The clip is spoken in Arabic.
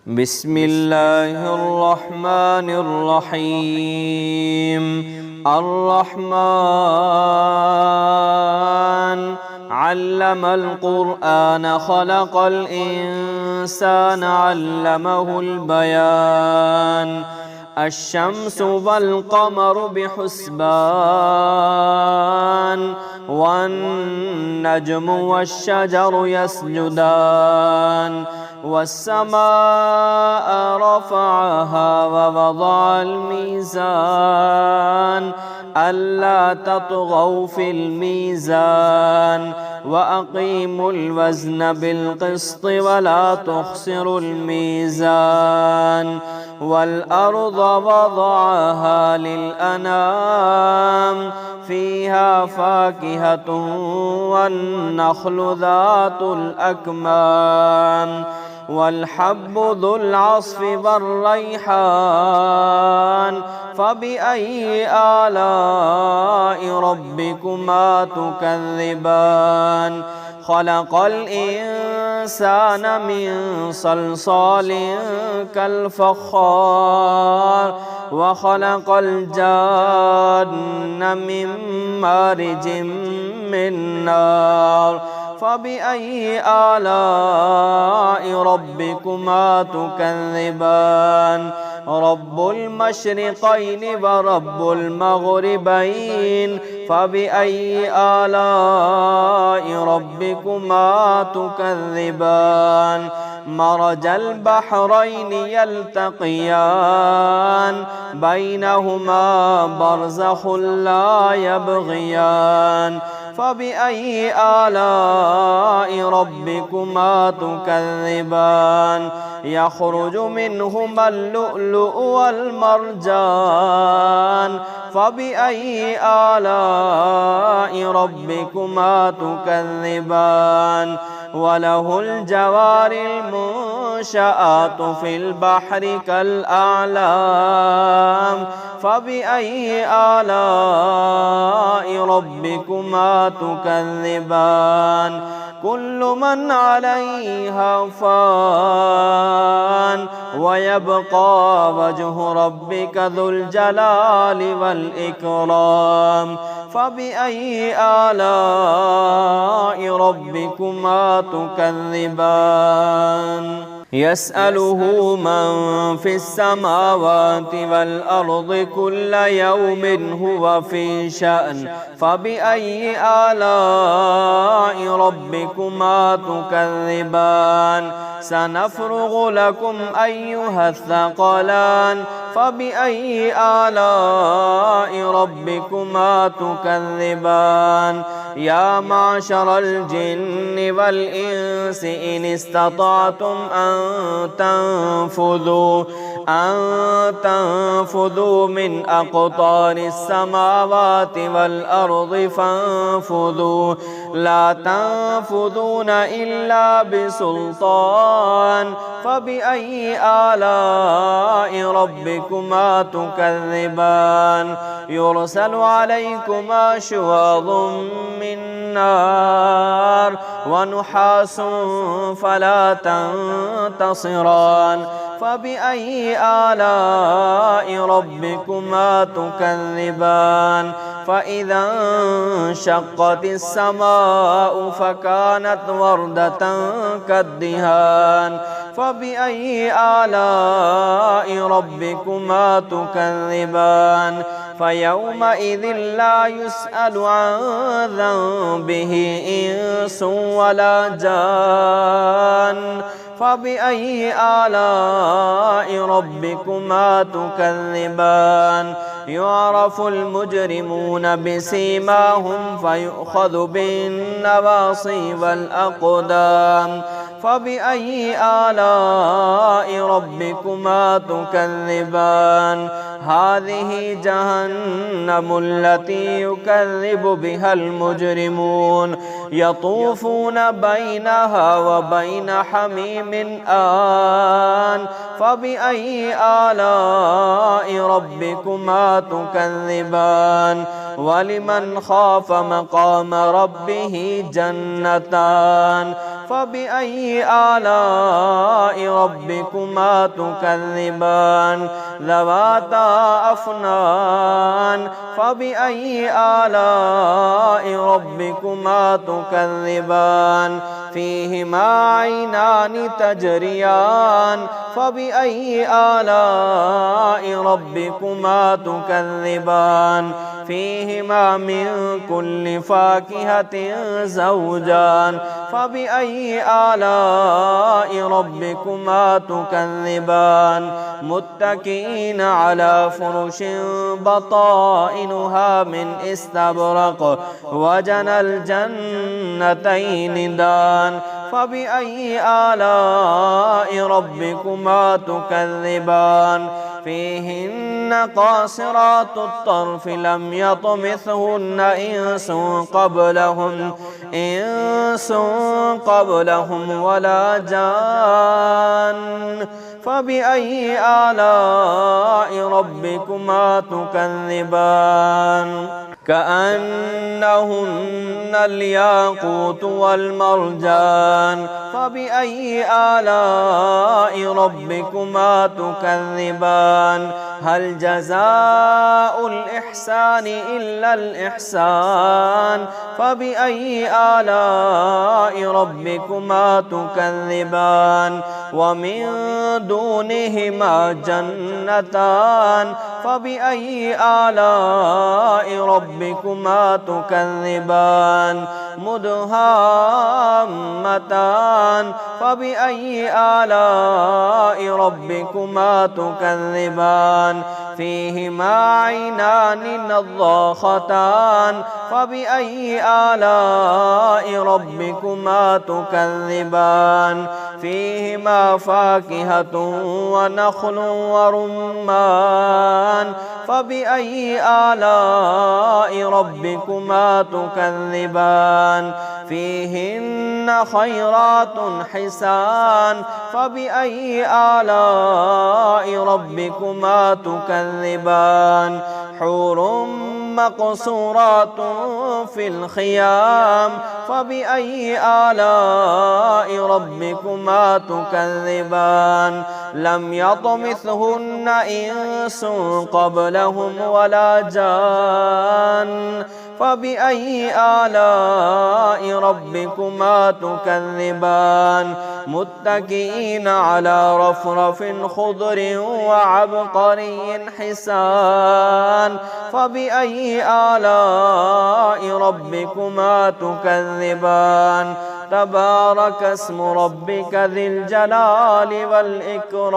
بسم الله الرحمن الرحيم الرحمن علم القرآن خلق الإنسان علمه البيان الشمس والقمر بحسبان والنجم والشجر يسجدان والسماء رفعها ووضع الميزان ألا تطغوا في الميزان وأقيموا الوزن بالقسط ولا تخسروا الميزان والأرض وضعها للأنام فيها فاكهة والنخل ذات الأكمام والحب ذو العصف والريحان فبأي آلاء ربكما تكذبان خلق الإنسان من صلصال كالفخار وخلق الجان من مارج من نار فبأي آلاء ربكما تكذبان رب المشرقين ورب المغربين فبأي آلاء ربكما تكذبان مرج البحرين يلتقيان بينهما برزخ لا يبغيان فبأي آلاء ربكما تكذبان يخرج منهما اللؤلؤ والمرجان فبأي آلاء ربكما تكذبان وله الجوار المنشآت في البحر كالأعلام فبأي آلاء ربكما تكذبان كل من عليها فان ويبقى وجه ربك ذو الجلال والإكرام فبأي آلاء ربكما تكذبان يسأله من في السماوات والأرض كل يوم هو في شأن فبأي آلاء ربكما تكذبان سنفرغ لكم أيها الثقلان فبأي آلاء ربكما تكذبان يا معشر الجن والإنس إن استطعتم أن تنفذوا من أقطار السماوات والأرض فانفذوا لا تنفذون إلا بسلطان فبأي آلاء ربكما تكذبان يرسل عليكما شواظ من نار ونحاس فلا تنتصران فبأي آلاء ربكما تكذبان فإذا انشقت السماء فكانت وردة كالدهان فبأي آلاء ربكما تكذبان فيومئذ لا يسأل عن ذنبه إنس ولا جان فبأي آلاء ربكما تكذبان يعرف المجرمون بسيماهم فيؤخذ بالنواصي والأقدام فبأي آلاء ربكما تكذبان هذه جهنم التي يكذب بها المجرمون يطوفون بينها وبين حميم آن فبأي آلاء ربكما تكذبان ولمن خاف مقام ربه جنتان فبأي آلاء ربكما تكذبان ذواتا أفنان فبأي آلاء ربكما تكذبان فيهما عينان تجريان فبأي آلاء ربكما تكذبان فيهما من كل فاكهة زوجان فبأي آلاء ربكما تكذبان متكئين على فرش بطائنها من استبرق وجنى الجنتين دان فبأي آلاء ربكما تكذبان فيهن قاصرات الطرف لم يطمثهن إنس قبلهم ولا جان فبأي آلاء ربكما تكذبان كأنهن الياقوت والمرجان فبأي آلاء ربكما تكذبان هل جزاء الإحسان إلا الإحسان فبأي آلاء ربكما تكذبان ومن دونهما جنتان فبأي آلاء ربكما تكذبان مدهامتان فبأي آلاء ربكما تكذبان فيهما عينان نضاختان فبأي آلاء ربكما تكذبان فيهما فاكهة ونخل ورمان فبأي آلاء ربكما تكذبان فيهن خيرات حسان فبأي آلاء ربكما تكذبان حور مقصورات في الخيام فبأي آلاء ربكما تكذبان لم يطمثهن إنس قبلهم ولا جان فبأي آلاء ربكما تكذبان متكئين على رفرف خضر وعبقري حسان فبأي آلاء ربكما تكذبان تبارك اسم ربك ذي الجلال والإكرام.